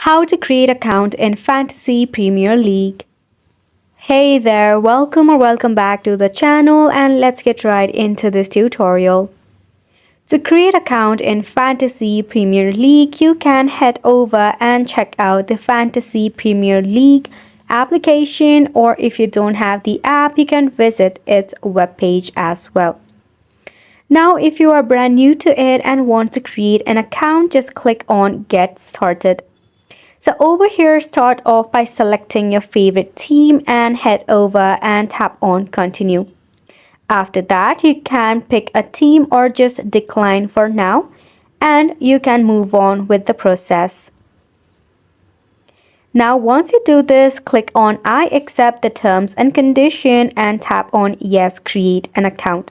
How to create account in Fantasy Premier League. Hey there, welcome back to the channel, and let's get right into this tutorial. To create account in Fantasy Premier League, you can head over and check out the Fantasy Premier League application, or if you don't have the app, you can visit its webpage as well. Now, if you are brand new to it and want to create an account, just click on Get Started. So over here, start off by selecting your favorite team and head over and tap on Continue. After that, you can pick a team or just decline for now, and you can move on with the process. Now, once you do this, click on I accept the terms and condition and tap on Yes, create an account.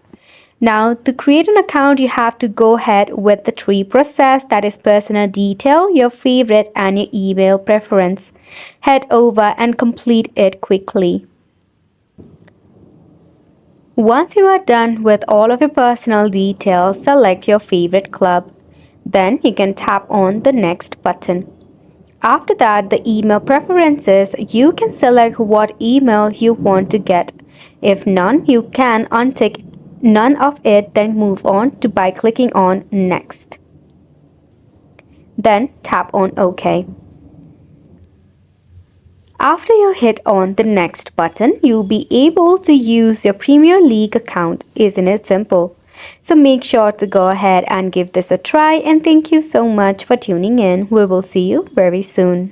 Now, to create an account, you have to go ahead with the three process, that is personal detail, your favorite, and your email preference. Head over and complete it quickly. Once you are done with all of your personal details, select your favorite club. Then you can tap on the next button. After that, the email preferences, you can select what email you want to get. If none, you can untick none of it, then move on to by clicking on Next. Then tap on OK. After you hit on the Next button, you'll be able to use your Premier League account. Isn't it simple? So make sure to go ahead and give this a try, and thank you so much for tuning in. We will see you very soon.